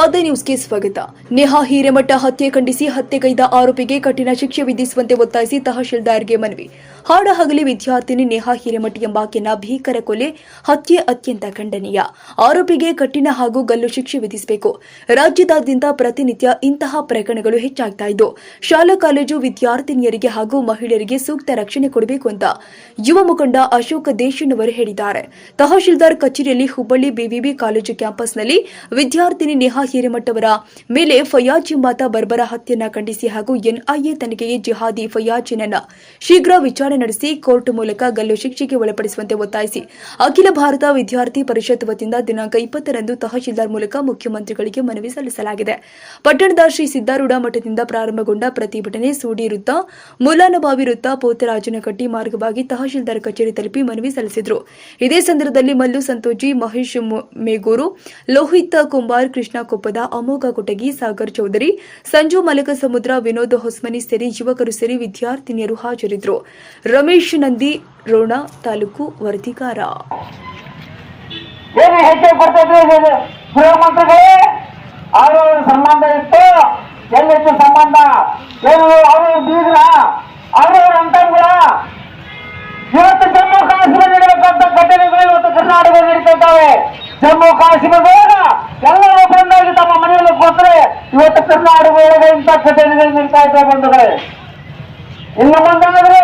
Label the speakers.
Speaker 1: ಸ್ವಾದ ನ್ಯೂಸ್ಗೆ ಸ್ವಾಗತ. ನೇಹಾ ಹಿರೇಮಠ ಹತ್ಯೆ ಖಂಡಿಸಿ ಹತ್ಯೆಗೈದ ಆರೋಪಿಗೆ ಕಠಿಣ ಶಿಕ್ಷೆ ವಿಧಿಸುವಂತೆ ಒತ್ತಾಯಿಸಿ ತಹಶೀಲ್ದಾರ್ಗೆ ಮನವಿ. ಹಾಡಹಗಲಿ ವಿದ್ಯಾರ್ಥಿನಿ ನೇಹಾ ಹಿರೇಮಠ ಎಂಬಾಕೆಯ ಭೀಕರ ಕೊಲೆ ಹತ್ಯೆ ಅತ್ಯಂತ ಖಂಡನೀಯ. ಆರೋಪಿಗೆ ಕಠಿಣ ಹಾಗೂ ಗಲ್ಲು ಶಿಕ್ಷೆ ವಿಧಿಸಬೇಕು. ರಾಜ್ಯದಾದ್ಯಂತ ಪ್ರತಿನಿತ್ಯ ಇಂತಹ ಪ್ರಕರಣಗಳು ಹೆಚ್ಚಾಗ್ತಾ ಇದ್ದು, ಶಾಲಾ ಕಾಲೇಜು ವಿದ್ಯಾರ್ಥಿನಿಯರಿಗೆ ಹಾಗೂ ಮಹಿಳೆಯರಿಗೆ ಸೂಕ್ತ ರಕ್ಷಣೆ ಕೊಡಬೇಕು ಅಂತ ಯುವ ಮುಖಂಡ ಅಶೋಕ ದೇಶಣ್ಣವರು ಹೇಳಿದ್ದಾರೆ. ತಹಶೀಲ್ದಾರ್ ಕಚೇರಿಯಲ್ಲಿ ಹುಬ್ಬಳ್ಳಿ ಬಿವಿಬಿ ಕಾಲೇಜು ಕ್ಯಾಂಪಸ್ನಲ್ಲಿ ವಿದ್ಯಾರ್ಥಿನಿ ನೇಹಾ ಹಿರೇಮಠ ಅವರ ಮೇಲೆ ಫಯಾಜ್ ಎಂಬಾತ ಬರ್ಬರ ಹತ್ಯೆಯನ್ನು ಖಂಡಿಸಿ ಹಾಗೂ ಎನ್ಐಎ ತನಿಖೆಗೆ ಜಿಹಾದಿ ಫಯಾಜ್ನನ್ನ ಶೀಘ್ರ ವಿಚಾರಣೆ ನಡೆಸಿ ಕೋರ್ಟ್ ಮೂಲಕ ಗಲ್ಲು ಶಿಕ್ಷೆಗೆ ಒಳಪಡಿಸುವಂತೆ ಒತ್ತಾಯಿಸಿ ಅಖಿಲ ಭಾರತ ವಿದ್ಯಾರ್ಥಿ ಪರಿಷತ್ ವತಿಯಿಂದ ದಿನಾಂಕ 20ರಂದು ತಹಶೀಲ್ದಾರ್ ಮೂಲಕ ಮುಖ್ಯಮಂತ್ರಿಗಳಿಗೆ ಮನವಿ ಸಲ್ಲಿಸಲಾಗಿದೆ. ಪಟ್ಟಣದ ಶ್ರೀ ಸಿದ್ದಾರೂಢ ಮಠದಿಂದ ಪ್ರಾರಂಭಗೊಂಡ ಪ್ರತಿಭಟನೆ ಸೂಡಿ ವೃತ್ತ, ಮುಲಾನಬಾವಿ ವೃತ್ತ, ಪೋತರಾಜನಕಟ್ಟಿ ಮಾರ್ಗವಾಗಿ ತಹಶೀಲ್ದಾರ್ ಕಚೇರಿ ತಲುಪಿ ಮನವಿ ಸಲ್ಲಿಸಿದರು. ಇದೇ ಸಂದರ್ಭದಲ್ಲಿ ಮಲ್ಲು ಸಂತೋಜಿ, ಮಹೇಶ್ ಮೇಗೂರು, ಲೋಹಿತ್ ಕುಂಬಾರ್, ಕೃಷ್ಣ ಕೊಪ್ಪದ, ಅಮೋಘ ಕೊಟಗಿ, ಸಾಗರ್ ಚೌಧರಿ, ಸಂಜು ಮಲಕಸಮುದ್ರ, ವಿನೋದ್ ಹೊಸ್ಮನಿ ಸೇರಿ ಯುವಕರು ಸೇರಿ ವಿದ್ಯಾರ್ಥಿನಿಯರು ಹಾಜರಿದ್ದರು. ರಮೇಶ್ ನಂದಿ, ರೋಣ ತಾಲೂಕು ವರದಿಗಾರ.
Speaker 2: ಏನು ಹೆಚ್ಚು ಕೊಡ್ತಿದ್ರು ಗೃಹ ಮಂತ್ರಿಗಳೇ, ಅವರು ಸಂಬಂಧ ಇತ್ತು, ಎಲ್ಲಿತ್ತು ಸಂಬಂಧ, ಏನು ಅವರು ಬೀಗ್ರ, ಅವರು ಅಂತಂಗಳ. ಇವತ್ತು ಜಮ್ಮು ಕಾಶ್ಮೀರ ನೀಡಬೇಕಂತ ಘಟನೆಗಳು ಇವತ್ತು ಕರ್ನಾಟಕ ನಡೀತಿದ್ದಾವೆ. ಜಮ್ಮು ಕಾಶ್ಮೀರದೊಳಗ ಎಲ್ಲ ಬಂದಾಗಿ ತಮ್ಮ ಮನೆಯಲ್ಲಿ ಕೊಟ್ಟರೆ ಇವತ್ತು ಕರ್ನಾಟಕ ಒಳಗೆ ಇಂಥ ಘಟನೆಗಳು ನಡೀತಾ ಇದ್ದಾವೆ ಬಂಧುಗಳೇ. ಇನ್ನು ಮುಂದಾದ್ರೆ